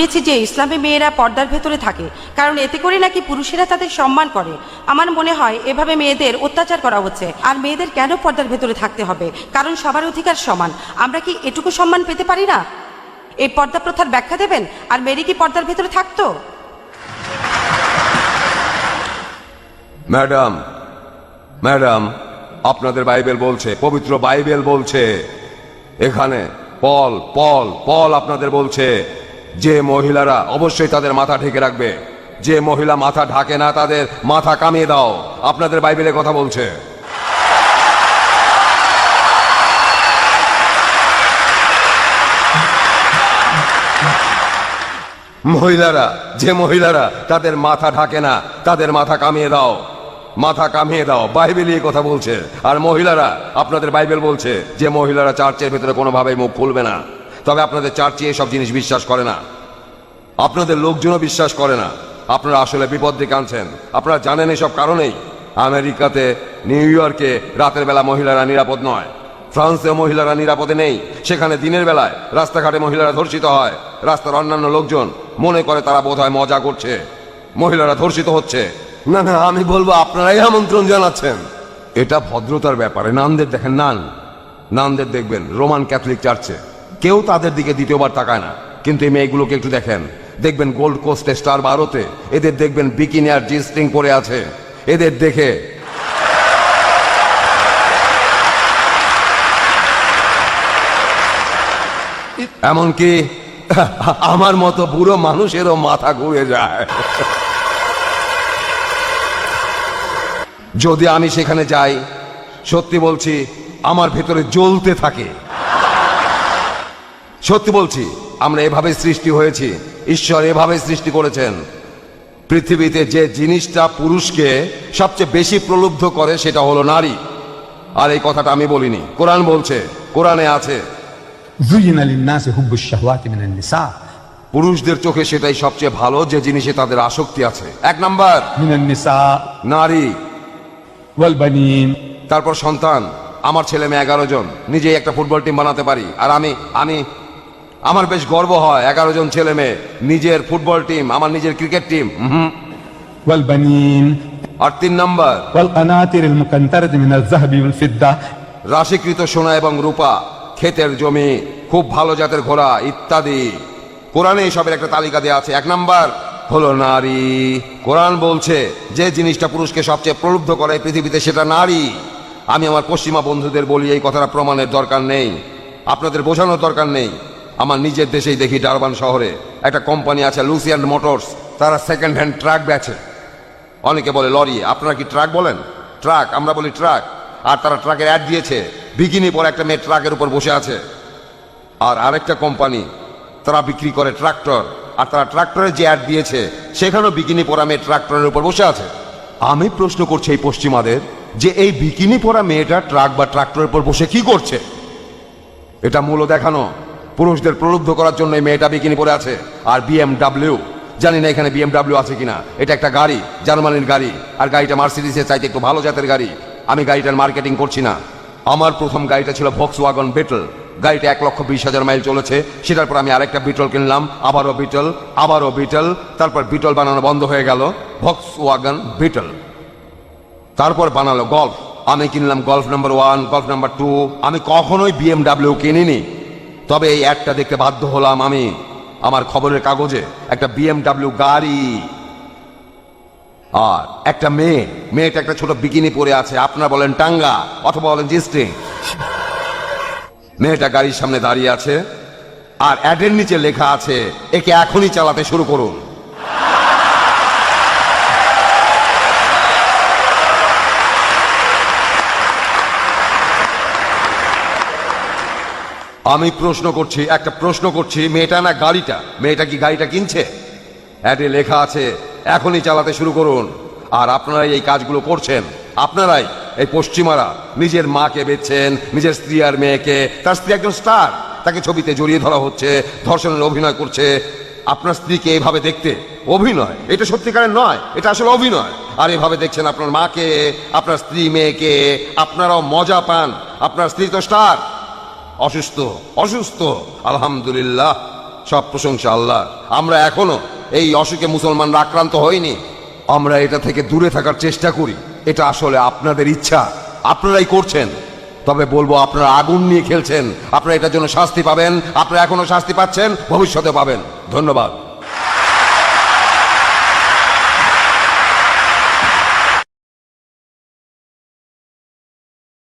শুনেছি যে ইসলামে মেয়েরা পর্দার ভেতরে থাকে, কারণ এতে করে নাকি পুরুষেরা তাদের সম্মান করে। আমার মনে হয় এভাবে মেয়েদের অত্যাচার করা হচ্ছে। আর মেয়েদের কেন পর্দার ভেতরে থাকতে হবে? কারণ সবার অধিকার সমান। আমরা কি এটুকু সম্মান পেতে পারি না? এই পর্দা প্রথার ব্যাখ্যা দেবেন। আর মেরি কি পর্দার ভেতরে থাকতো? ম্যাডাম, ম্যাডাম, আপনাদের বাইবেল বলছে, পবিত্র বাইবেল বলছে, এখানে পল পল পল আপনাদের বলছে যে মহিলারা অবশ্যই তাদের মাথা ঢেকে রাখবে। যে মহিলা মাথা ঢাকে না তাদের মাথা কামিয়ে দাও। আপনাদের বাইবেলে কথা বলছে। মহিলারা, যে মহিলারা তাদের মাথা ঢাকে না তাদের মাথা কামিয়ে দাও, মাথা কামিয়ে দাও। বাইবেল এই কথা বলছে। আর মহিলারা, আপনাদের বাইবেল বলছে যে মহিলারা চার্চের ভেতরে কোনোভাবেই মুখ খুলবে না। তবে আপনাদের চার্চে এসব জিনিস বিশ্বাস করে না, আপনাদের লোকজনও বিশ্বাস করে না। আপনারা আসলে বিপদ ডেকে আনছেন। আপনারা জানেন এসব কারণেই আমেরিকাতে, নিউ ইয়র্কে রাতের বেলা মহিলারা নিরাপদ নয়। ফ্রান্সে মহিলারা নিরাপদে নেই। সেখানে দিনের বেলায় রাস্তাঘাটে মহিলারা ধর্ষিত হয়। রাস্তার অন্যান্য লোকজন মনে করে তারা বোধহয় মজা করছে, মহিলারা ধর্ষিত হচ্ছে। না না, আমি বলবো আপনারাই আমন্ত্রণ জানাচ্ছেন। এটা ভদ্রতার ব্যাপারে। নানদের দেখেন, নানদের দেখবেন রোমান ক্যাথলিক চার্চে কেউ তাদের দিকে দ্বিতীয়বার তাকায় না। কিন্তু এই মেয়েগুলোকে একটু দেখবেন গোল্ড কোস্টে, স্টার বারোতে এদের দেখবেন বিকিনি আর জি স্ট্রিং পরে আছে। এদের দেখে এমনকি আমার মতো বুড়ো মানুষেরও মাথা ঘুরে যায়। যদি আমি সেখানে যাই, সত্যি বলছি আমার ভেতরে জ্বলতে থাকে। সত্যি বলছি, আমরা এভাবে সৃষ্টি হয়েছি, ঈশ্বর এভাবে সৃষ্টি করেছেন। পৃথিবীতে যে জিনিসটা পুরুষকে সবচেয়ে বেশি প্রলুব্ধ করে সেটা হলো নারী। আর এই কথাটা আমি বলিনি, কোরআন বলছে, কোরআনে আছে زين للناس حب الشهوات من النساء পুরুষদের চোখে সেটাই সবচেয়ে ভালো যে জিনিসে তাদের আসক্তি আছে। এক নাম্বার من النساء নারী, والبنين তারপর সন্তান। আমার ছেলে মেয়ে 11 জন, নিজেই একটা ফুটবল টিম বানাতে পারি। আর আমি আমার বেশ গর্ব হয় 11 জন ছেলে মেয়ে, নিজের ফুটবল টিম, আমার নিজের ক্রিকেট টিম। والبنين আর 3 নাম্বার والقناطر المقنطرة من الذهب والفضة রাশিকৃত সোনা এবং রূপা, ক্ষেতের জমি, খুব ভালো জাতের ঘোড়া ইত্যাদি। কোরআনে এসবের একটা তালিকা দেওয়া আছে। 1 নাম্বার হলো নারী। কোরআন বলছে যে জিনিসটা পুরুষকে সবচেয়ে প্রলুব্ধ করে পৃথিবীতে সেটা নারী। আমি আমার পশ্চিমা বন্ধুদের বলি এই কথাটা প্রমাণের দরকার নেই, আপনাদের বোঝানোর দরকার নেই। আমার নিজের দেশেই দেখি, ডারবান শহরে একটা কোম্পানি আছে লুসিয়ান মোটরস, তারা সেকেন্ড হ্যান্ড ট্রাক বেচে। অনেকে বলে লরি, আপনারা কি ট্রাক বলেন? ট্রাক, আমরা বলি ট্রাক। আর তারা ট্রাকের অ্যাড দিয়েছে, বিকিনি পরে একটা মেয়ে ট্রাকের উপর বসে আছে। আর আরেকটা কোম্পানি তারা বিক্রি করে ট্রাক্টর, আর তারা ট্রাক্টরের যে অ্যাড দিয়েছে সেখানেও বিকিনি পরা মেয়ে ট্রাক্টরের উপর বসে আছে। আমি প্রশ্ন করছি এই পশ্চিমাদের যে এই বিকিনি পরা মেয়েটা ট্রাক বা ট্রাক্টরের উপর বসে কি করছে? এটা মূল দেখানো, পুরুষদের প্রলুব্ধ করার জন্য এই মেয়েটা বিকিনি পরে আছে। আর BMW, জানি না এখানে BMW আছে কিনা, এটা একটা গাড়ি, জার্মানির গাড়ি। আর গাড়িটা মার্সিডিসের চাইতে একটু ভালো জাতের গাড়ি। আমি গাড়িটার মার্কেটিং করছি না। আমার প্রথম গাড়িটা ছিল ভক্সওয়াগন বিটল। গাড়িটা 1,20,000 মাইল চলেছে। সেটার পর আমি আরেকটা বিটল কিনলাম, আবারও বিটল, তারপর বিটল বানানো বন্ধ হয়ে গেল, ভক্সওয়াগন বিটল। তারপর বানালো গল্ফ। আমি কিনলাম গল্ফ নাম্বার 1, গল্ফ নাম্বার 2। আমি কখনোই BMW কিনিনি। তবে এই অ্যাডটা দেখতে বাধ্য হলাম আমি আমার খবরের কাগজে, একটা BMW গাড়ি আর একটা মেয়েটা একটা ছোট বিকিনি পরে আছে। আপনারা বলেন টাঙ্গা অথবা বলেন জি স্ট্রিং। মেয়েটা গাড়ির সামনে দাঁড়িয়ে আছে আর অ্যাডের নিচে লেখা আছে একে এখনই চালাতে শুরু করুন। আমি একটা প্রশ্ন করছি, মেয়েটা না গাড়িটা, মেয়েটা কি গাড়িটা কিনছে? অ্যাডে লেখা আছে এখনই চালাতে শুরু করুন। আর আপনারাই এই কাজগুলো করছেন। আপনারাই, এই পশ্চিমারা নিজের মাকে বেচছেন, নিজের স্ত্রী আর মেয়েকে। তার স্ত্রী একজন স্টার, তাকে ছবিতে জড়িয়ে ধরা হচ্ছে, ধর্ষণের অভিনয় করছে। আপনার স্ত্রীকে এইভাবে দেখতে অভিনয়, এটা সত্যিকারের নয়, এটা আসলে অভিনয়। আর এভাবে দেখছেন আপনার মাকে, আপনার স্ত্রী মেয়েকে, আপনারাও মজা পান। আপনার স্ত্রী তো স্টার, অসুস্থ, আলহামদুলিল্লাহ সব প্রশংসা আল্লাহ। আমরা এখনো এই অসুখে মুসলমানরা আক্রান্ত হইনি। আমরা এটা থেকে দূরে থাকার চেষ্টা করি। এটা আসলে আপনাদের ইচ্ছা, আপনারাই করছেন। তবে বলবো, আপনারা আগুন নিয়ে খেলছেন। আপনারা এটার জন্য শাস্তি পাবেন। আপনারা এখনো শাস্তি পাচ্ছেন, ভবিষ্যতে পাবেন। ধন্যবাদ।